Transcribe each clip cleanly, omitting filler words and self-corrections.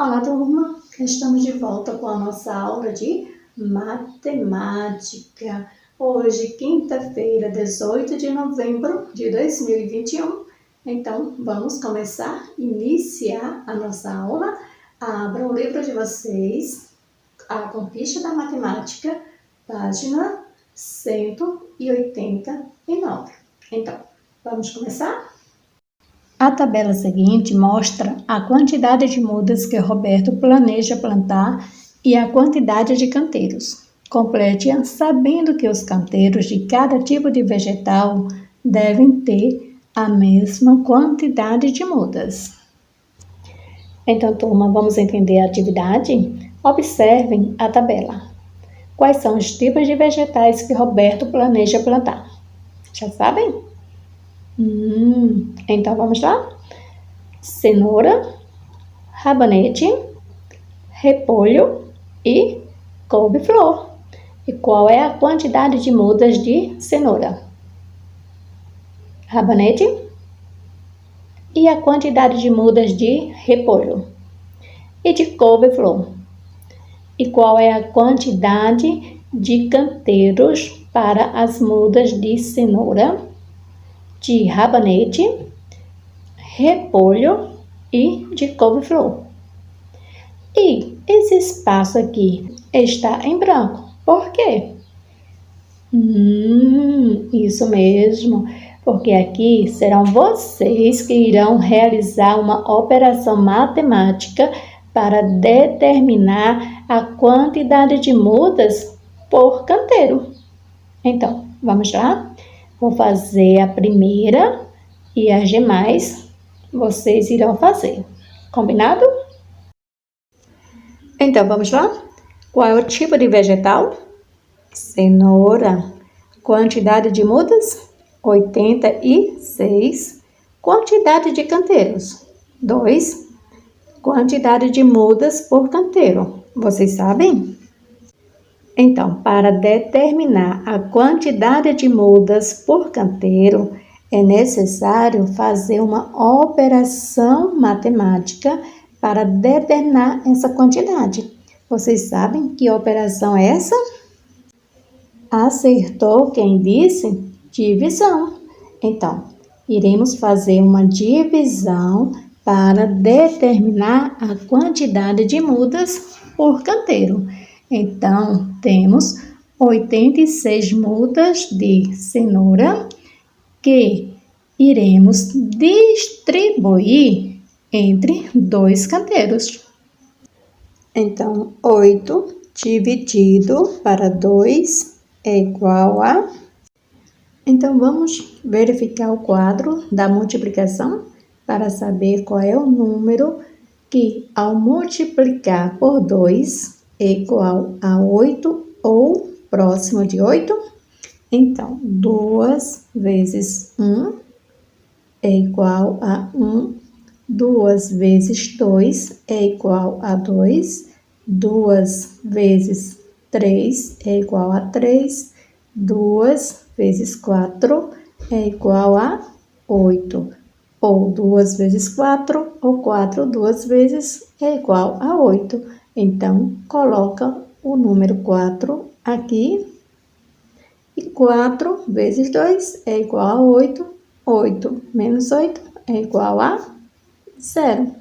Olá, turma! Estamos de volta com a nossa aula de matemática. Hoje, quinta-feira, 18 de novembro de 2021. Então, vamos iniciar a nossa aula. Abra o livro de vocês, A Conquista da Matemática, página 189. Então, vamos começar? A tabela seguinte mostra a quantidade de mudas que Roberto planeja plantar e a quantidade de canteiros. Complete-a sabendo que os canteiros de cada tipo de vegetal devem ter a mesma quantidade de mudas. Então, turma, vamos entender a atividade? Observem a tabela. Quais são os tipos de vegetais que Roberto planeja plantar? Já sabem? Então, vamos lá? Cenoura, rabanete, repolho e couve-flor. E qual é a quantidade de mudas de cenoura? Rabanete? E a quantidade de mudas de repolho? E de couve-flor? E qual é a quantidade de canteiros para as mudas de cenoura, de rabanete, repolho e de couve-flor? E esse espaço aqui está em branco. Por quê? Isso mesmo, porque aqui serão vocês que irão realizar uma operação matemática para determinar a quantidade de mudas por canteiro. Então, vamos lá? Vou fazer a primeira e as demais vocês irão fazer. Combinado? Então, vamos lá? Qual é o tipo de vegetal? Cenoura. Quantidade de mudas? 86. Quantidade de canteiros? 2. Quantidade de mudas por canteiro? Vocês sabem? Então, para determinar a quantidade de mudas por canteiro, é necessário fazer uma operação matemática para determinar essa quantidade. Vocês sabem que operação é essa? Acertou quem disse? Divisão. Então, iremos fazer uma divisão para determinar a quantidade de mudas por canteiro. Então, temos 86 mudas de cenoura que iremos distribuir entre 2 canteiros. Então, 8 dividido para 2 é igual a... Então, vamos verificar o quadro da multiplicação para saber qual é o número que, ao multiplicar por 2, é igual a 8 ou próximo de 8. Então, 2 vezes 1 é igual a 1. 2 vezes 2 é igual a 2. 2 vezes 3 é igual a 3. 2 vezes 4 é igual a 8. Ou 2 vezes 4, ou 4 duas vezes é igual a 8. Então, coloca o número 4 aqui. E 4 vezes 2 é igual a 8. 8 menos 8 é igual a 0.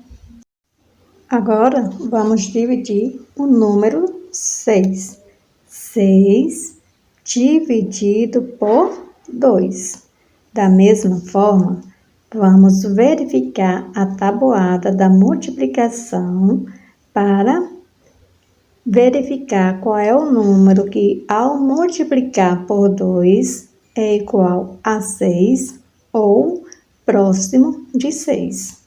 Agora, vamos dividir o número 6. 6 dividido por 2. Da mesma forma, vamos verificar a tabuada da multiplicação para verificar qual é o número que, ao multiplicar por 2, é igual a 6 ou próximo de 6.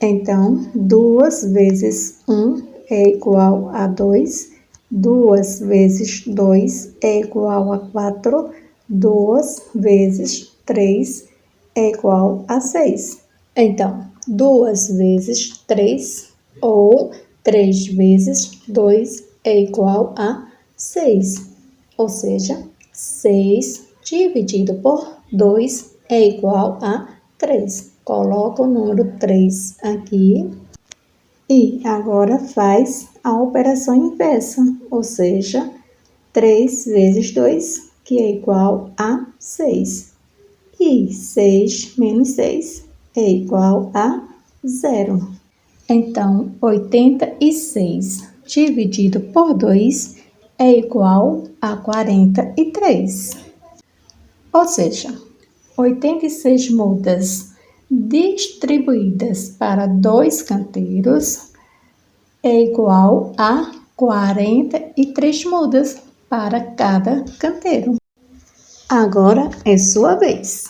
Então, 2 vezes 1 é igual a 2. 2 vezes 2 é igual a 4. 2 vezes 3 é igual a 6. Então, 2 vezes 3 ou 3 vezes 2 é igual a 6. Ou seja, 6 dividido por 2 é igual a 3. Coloca o número 3 aqui E agora faz a operação inversa, ou seja, 3 vezes 2, que é igual a 6. E 6 menos 6 é igual a 0. Então, 86 dividido por 2 é igual a 43. Ou seja, 86 mudas distribuídas para 2 canteiros é igual a 43 mudas para cada canteiro. Agora é sua vez.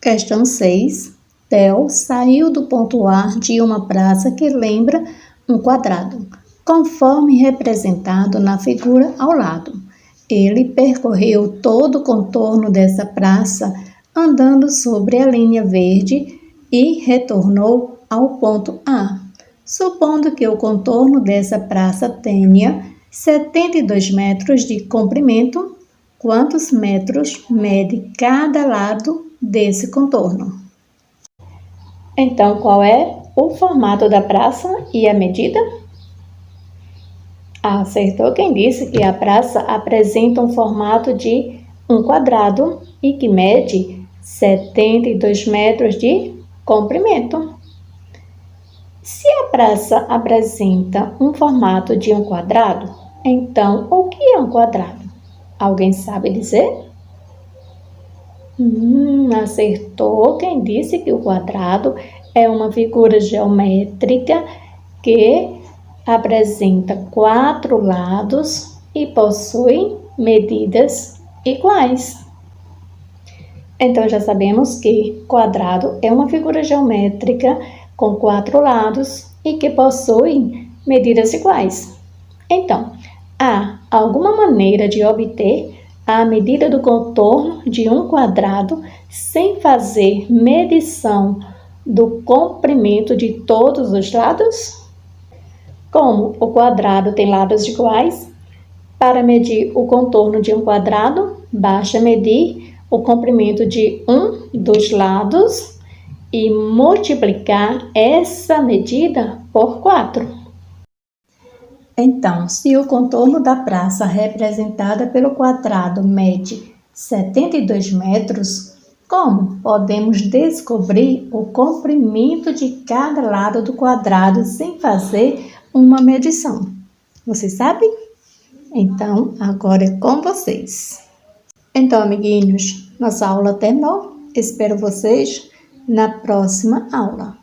Questão 6. Theo saiu do ponto A de uma praça que lembra um quadrado, conforme representado na figura ao lado. Ele percorreu todo o contorno dessa praça andando sobre a linha verde e retornou ao ponto A. Supondo que o contorno dessa praça tenha 72 metros de comprimento, quantos metros mede cada lado desse contorno? Então, qual é o formato da praça e a medida? Acertou quem disse que a praça apresenta um formato de um quadrado e que mede 72 metros de comprimento. Se a praça apresenta um formato de um quadrado, então o que é um quadrado? Alguém sabe dizer? Acertou quem disse que o quadrado é uma figura geométrica que apresenta 4 lados e possui medidas iguais. Então, já sabemos que quadrado é uma figura geométrica com 4 lados e que possui medidas iguais. Então, há alguma maneira de obter a medida do contorno de um quadrado sem fazer medição do comprimento de todos os lados? Como o quadrado tem lados iguais, para medir o contorno de um quadrado, basta medir o comprimento de um dos lados e multiplicar essa medida por 4. Então, se o contorno da praça representada pelo quadrado mede 72 metros, como podemos descobrir o comprimento de cada lado do quadrado sem fazer uma medição? Você sabe? Então, agora é com vocês. Então, amiguinhos, nossa aula terminou. Espero vocês na próxima aula.